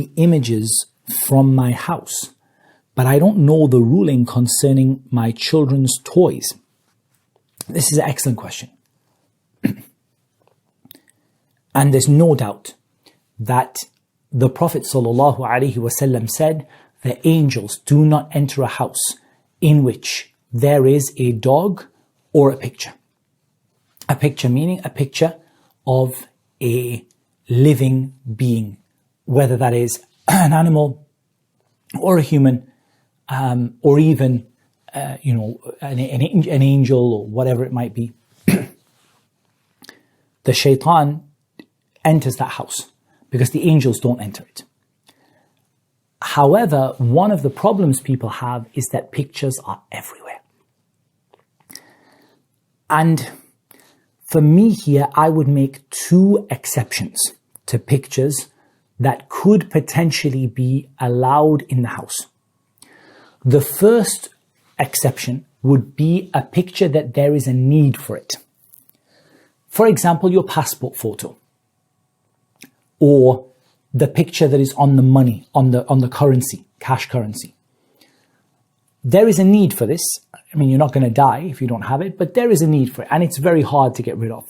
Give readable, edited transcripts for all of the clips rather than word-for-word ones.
the images from my house, but I don't know the ruling concerning my children's toys? This is an excellent question. And there's no doubt that the Prophet ﷺ said, the angels do not enter a house in which there is a dog or a picture. A picture meaning a picture of a living being, whether that is an animal or a human, or even, an angel or whatever it might be. The shaitan enters that house because the angels don't enter it. However, one of the problems people have is that pictures are everywhere. And for me here, I would make two exceptions to pictures that could potentially be allowed in the house. The first exception would be a picture that there is a need for it. For example, your passport photo, or the picture that is on the money, on the currency, cash currency. There is a need for this. I mean, you're not going to die if you don't have it, but there is a need for it, and it's very hard to get rid of.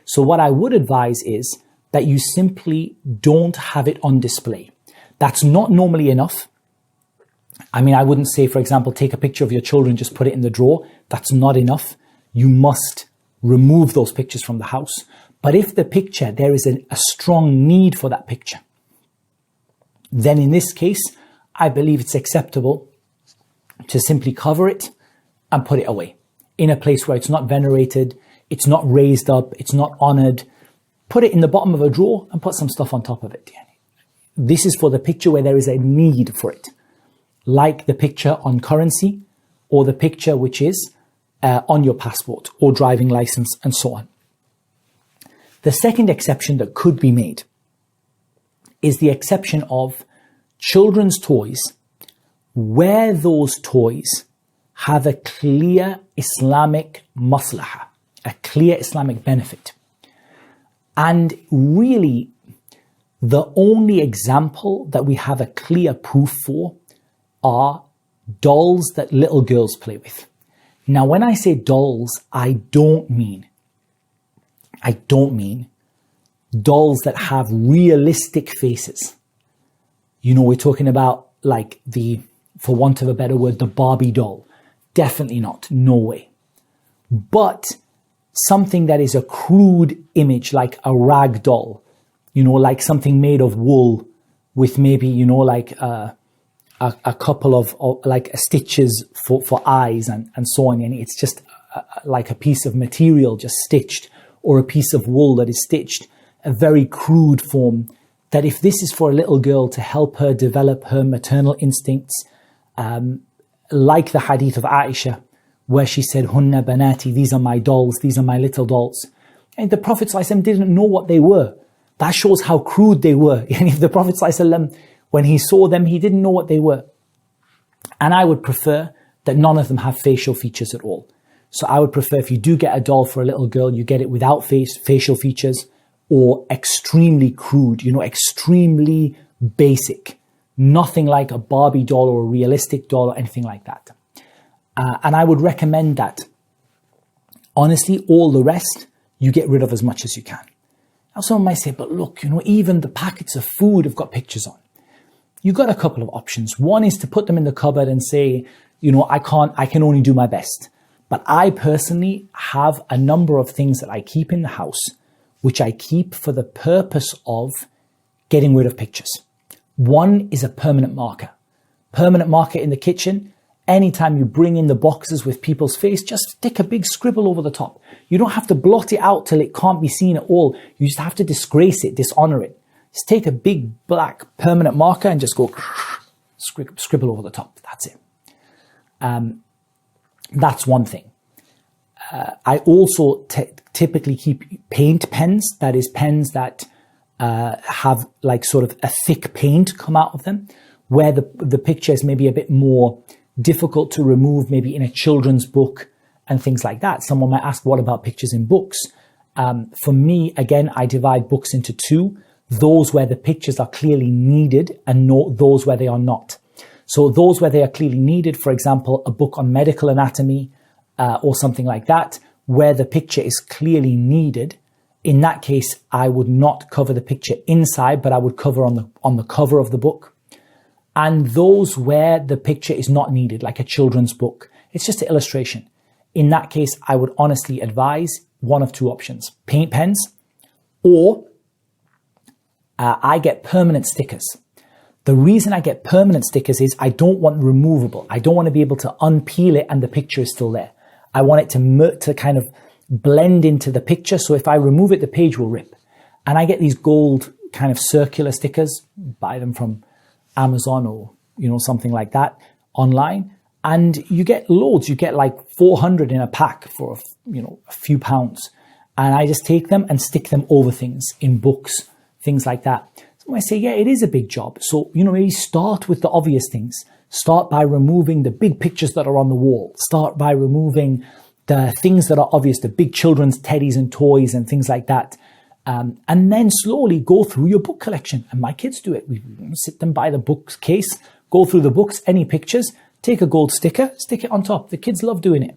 So what I would advise is that you simply don't have it on display. That's not normally enough. I mean, I wouldn't say, for example, take a picture of your children, just put it in the drawer. That's not enough. You must remove those pictures from the house. But if the picture, there is a strong need for that picture, then in this case, I believe it's acceptable to simply cover it and put it away in a place where it's not venerated, it's not raised up, it's not honored. Put it in the bottom of a drawer and put some stuff on top of it. This is for the picture where there is a need for it, like the picture on currency or the picture which is on your passport or driving license and so on. The second exception that could be made is the exception of children's toys where those toys have a clear Islamic maslahah, a clear Islamic benefit. And really, the only example that we have a clear proof for are dolls that little girls play with. Now, when I say dolls, I don't mean dolls that have realistic faces. We're talking about like for want of a better word, the Barbie doll. Definitely not. No way. But something that is a crude image, like a rag doll, like something made of wool with maybe, like a couple of like stitches for eyes and so on. And it's just like a piece of material just stitched, or a piece of wool that is stitched, a very crude form, that if this is for a little girl to help her develop her maternal instincts, like the hadith of Aisha, where she said, Hunna banati, these are my dolls, these are my little dolls. And the Prophet ﷺ didn't know what they were. That shows how crude they were. And if the Prophet ﷺ, when he saw them, he didn't know what they were. And I would prefer that none of them have facial features at all. So I would prefer, if you do get a doll for a little girl, you get it without facial features, or extremely crude, extremely basic. Nothing like a Barbie doll or a realistic doll or anything like that. And I would recommend that. Honestly, all the rest, you get rid of as much as you can. Now someone might say, but look, even the packets of food have got pictures on. You've got a couple of options. One is to put them in the cupboard and say, I can only do my best. But I personally have a number of things that I keep in the house, which I keep for the purpose of getting rid of pictures. One is a permanent marker. Permanent marker in the kitchen. Anytime you bring in the boxes with people's face, just stick a big scribble over the top. You don't have to blot it out till it can't be seen at all. You just have to disgrace it, dishonor it. Just take a big black permanent marker and just go scribble over the top. That's it. That's one thing. I also typically keep paint pens. That is, pens that have like sort of a thick paint come out of them, where the picture is maybe a bit more difficult to remove, maybe in a children's book and things like that. Someone might ask, what about pictures in books? For me, again, I divide books into two. those where the pictures are clearly needed and those where they are not. So those where they are clearly needed, for example, a book on medical anatomy or something like that, where the picture is clearly needed, in that case, I would not cover the picture inside, but I would cover on the cover of the book. And those where the picture is not needed, like a children's book, it's just an illustration. In that case, I would honestly advise one of two options: paint pens, or I get permanent stickers. The reason I get permanent stickers is I don't want removable. I don't want to be able to unpeel it and the picture is still there. I want it to kind of blend into the picture. So if I remove it, the page will rip. And I get these gold kind of circular stickers, buy them from Amazon or, something like that online. And you get loads. You get like 400 in a pack for, a few pounds. And I just take them and stick them over things in books, things like that. So I say, yeah, it is a big job. So, maybe start with the obvious things. Start by removing the big pictures that are on the wall. Start by removing the things that are obvious, the big children's teddies and toys and things like that. And then slowly go through your book collection. And my kids do it. We sit them by the bookcase, go through the books, any pictures, take a gold sticker, stick it on top. The kids love doing it.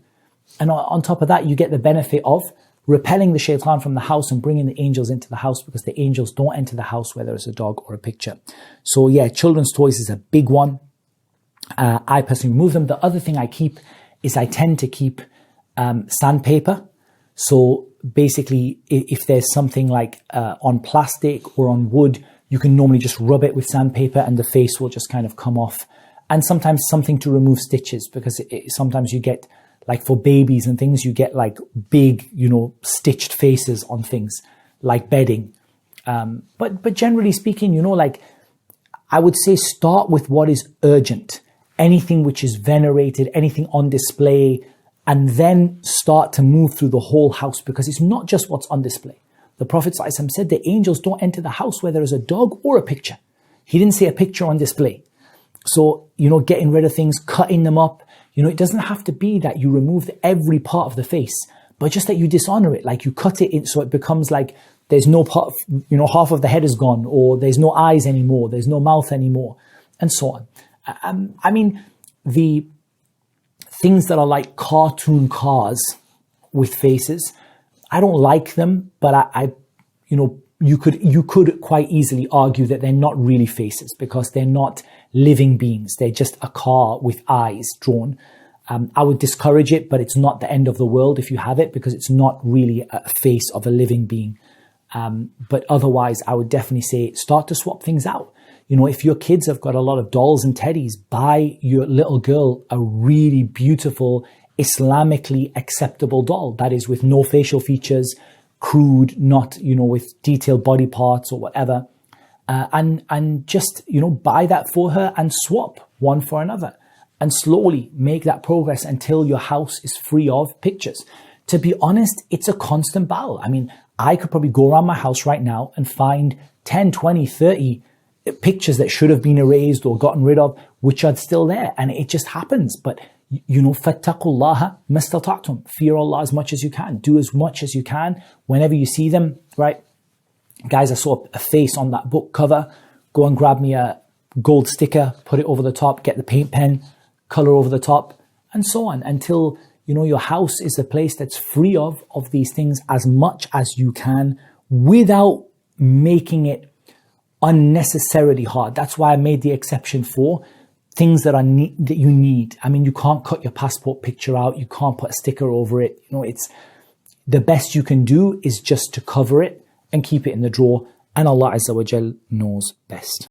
And on top of that, you get the benefit of repelling the shaitan from the house and bringing the angels into the house, because the angels don't enter the house where there's a dog or a picture. So yeah, children's toys is a big one. I personally remove them. The other thing I keep is I tend to keep sandpaper. So basically, if there's something like on plastic or on wood, you can normally just rub it with sandpaper and the face will just kind of come off. And sometimes something to remove stitches, because sometimes you get, like for babies and things, you get like big, stitched faces on things like bedding. But generally speaking, like I would say start with what is urgent, anything which is venerated, anything on display, and then start to move through the whole house, because it's not just what's on display. The Prophet ﷺ said the angels don't enter the house where there is a dog or a picture. He didn't say a picture on display. So, getting rid of things, cutting them up, it doesn't have to be that you remove every part of the face, but just that you dishonor it, like you cut it in so it becomes like there's no part, half of the head is gone, or there's no eyes anymore, there's no mouth anymore, and so on. I mean, the things that are like cartoon cars with faces, I don't like them, but you could quite easily argue that they're not really faces, because they're not living beings. They're just a car with eyes drawn. I would discourage it, but it's not the end of the world if you have it, because it's not really a face of a living being. But otherwise, I would definitely say start to swap things out. If your kids have got a lot of dolls and teddies, buy your little girl a really beautiful, Islamically acceptable doll that is with no facial features, crude, not, with detailed body parts or whatever. And just, buy that for her and swap one for another, and slowly make that progress until your house is free of pictures. To be honest, it's a constant battle. I mean, I could probably go around my house right now and find 10, 20, 30 pictures that should have been erased or gotten rid of, which are still there. And it just happens. But, فَاتَّقُوا اللَّهَ مَا اسْتَطَعْتُمْ. Fear Allah as much as you can. Do as much as you can whenever you see them, right? Guys, I saw a face on that book cover. Go and grab me a gold sticker, put it over the top, get the paint pen, color over the top, and so on, until, your house is a place that's free of these things as much as you can, without making it unnecessarily hard. That's why I made the exception for things that that you need. I mean, you can't cut your passport picture out. You can't put a sticker over it. It's the best you can do is just to cover it and keep it in the drawer. And Allah Azza wa Jal knows best.